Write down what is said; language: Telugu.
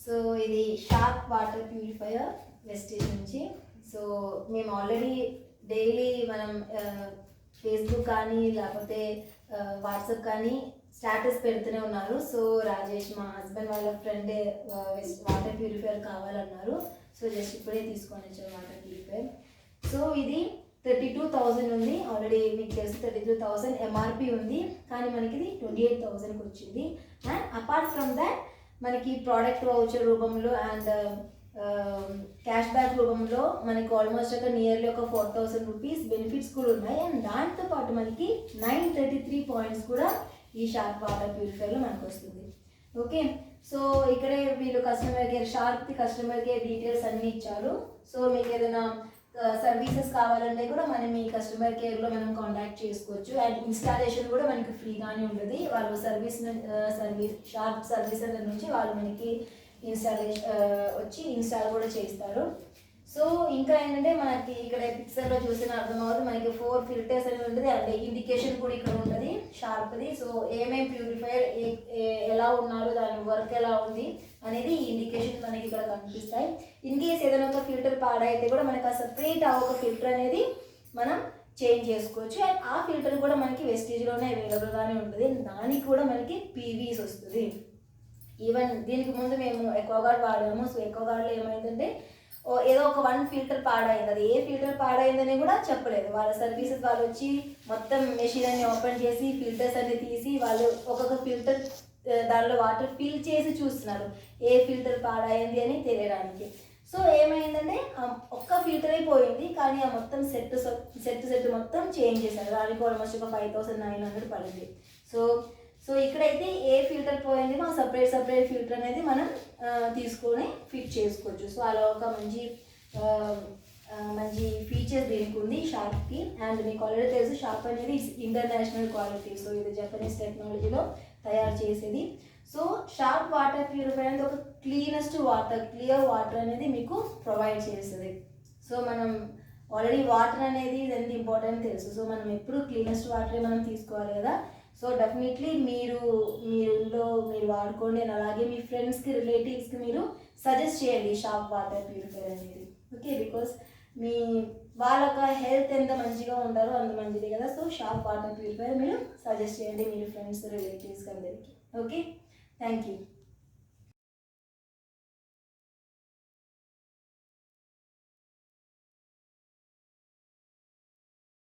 సో ఇది షార్ప్ వాటర్ ప్యూరిఫైయర్ వెస్టేజ్ నుంచి. సో మేము ఆల్రెడీ డైలీ మనం ఫేస్బుక్ కానీ లేకపోతే వాట్సాప్ కానీ స్టాటస్ పెడుతూనే ఉన్నారు. సో రాజేష్ మా హస్బెండ్ వాళ్ళ ఫ్రెండే వాటర్ ప్యూరిఫైయర్ కావాలన్నారు. సో జస్ట్ ఇప్పుడే తీసుకొని వచ్చారు వాటర్ ప్యూరిఫైయర్. సో ఇది 32,000 ఉంది. ఆల్రెడీ మీకు తెలుసు 32,000 ఎంఆర్పి ఉంది, కానీ మనకి ఇది 28,000కి వచ్చింది. అండ్ అపార్ట్ ఫ్రమ్ దాట్ మనకి ప్రోడక్ట్ వౌచర్ రూపంలో అండ్ క్యాష్ బ్యాక్ రూపంలో మనకి ఆల్మోస్ట్ నియర్లీ ఒక 4,000 రూపీస్ బెనిఫిట్స్ కూడా ఉన్నాయి. అండ్ దాంతోపాటు మనకి 933 పాయింట్స్ కూడా ఈ షార్ప్ వాటర్ ప్యూరిఫైయర్లో మనకు వస్తుంది. ఓకే, సో ఇక్కడే వీళ్ళు customer care sharp customer care details అన్నీ ఇచ్చారు. సో మీకు ఏదైనా సర్వీసెస్ కావాలంటే కూడా మనం ఈ కస్టమర్ కేర్లో మనం కాంటాక్ట్ చేసుకోవచ్చు. అండ్ ఇన్స్టాలేషన్ కూడా మనకి ఫ్రీగానే ఉంటుంది. వాళ్ళు సర్వీస్ షార్ప్ సర్వీస్ నుంచి వాళ్ళు మనకి వచ్చి ఇన్స్టాల్ కూడా చేస్తారు. సో ఇంకా ఏంటంటే మనకి ఇక్కడ పిక్చర్లో చూసిన అర్థమవుతుంది, మనకి 4 ఫిల్టర్స్ అనేది ఉంటుంది. అంటే ఇండికేషన్ కూడా ఇక్కడ ఉంటుంది షార్ప్ది. సో ఏమేమి ప్యూరిఫైయర్ ఎలా ఉన్నారు, దాని వర్క్ ఎలా ఉంది అనేది ఈ ఇండికేషన్ మనకి ఇక్కడ కనిపిస్తాయి. ఇన్ కేస్ ఏదైనా ఒక ఫిల్టర్ పాడైతే కూడా మనకి ఆ సపరేట్ ఒక ఫిల్టర్ అనేది మనం చేంజ్ చేసుకోవచ్చు. అండ్ ఆ ఫిల్టర్ కూడా మనకి వెస్టేజ్లోనే అవైలబుల్గానే ఉంటుంది. దానికి కూడా మనకి పీవీస్ వస్తుంది. ఈవెన్ దీనికి ముందు మేము ఎక్వాగార్డ్ వాడాము. సో ఎక్వాగార్డ్లో ఏమైందంటే ఏదో ఒక 1 ఫిల్టర్ పాడైంది. అది ఏ ఫిల్టర్ పాడైందని కూడా చెప్పలేదు. వాళ్ళ సర్వీసెస్ వాళ్ళు వచ్చి మొత్తం మెషిన్ అన్ని ఓపెన్ చేసి ఫిల్టర్స్ అన్ని తీసి వాళ్ళు ఒక్కొక్క ఫిల్టర్ దానిలో వాటర్ ఫిల్ చేసి చూస్తున్నారు ఏ ఫిల్టర్ పాడైంది అని తెలియడానికి. సో ఏమైందంటే ఒక్క ఫిల్టర్ అయిపోయింది, కానీ ఆ మొత్తం సెట్ మొత్తం చేంజ్ చేశారు. దానికి ఆల్మోస్ట్ ఒక 5,900 పడింది. సో ఇక్కడైతే ఏ ఫిల్టర్ పోయింది మా సపరేట్ ఫిల్టర్ అనేది మనం తీసుకొని ఫిట్ చేసుకోవచ్చు. సో అలా ఒక మంచి ఫీచర్స్ దీనికి ఉంది షార్ప్కి. అండ్ మీకు ఆల్రెడీ తెలుసు షార్ప్ అనేది ఇంటర్నేషనల్ క్వాలిటీ. సో ఇది జపనీస్ టెక్నాలజీలో తయారు చేసేది. సో షార్ప్ వాటర్ ప్యూరిఫైయర్ అనేది ఒక క్లియర్ వాటర్ అనేది మీకు ప్రొవైడ్ చేస్తుంది. సో మనం ఆల్రెడీ వాటర్ అనేది ఎంత ఇంపార్టెంట్ తెలుసు. సో మనం ఎప్పుడు క్లీనెస్ట్ వాటరే మనం తీసుకోవాలి కదా. సో డెఫినెట్లీ మీరు వాడుకోండి. అండ్ అలాగే మీ ఫ్రెండ్స్కి రిలేటివ్స్కి మీరు సజెస్ట్ చేయండి షార్ప్ వాటర్ ప్యూరిఫైయర్ అనేది. ఓకే, బికాస్ వాళ్ళ హెల్త్ ఎంత మంచిగా ఉంటారో అంత మంచిది కదా. సో షార్ప్ వాటర్ ప్యూరిఫైయర్ మీరు సజెస్ట్ చేయండి మీరు ఫ్రెండ్స్ రిలేటివ్స్కి అందరికీ. Okay, thank you.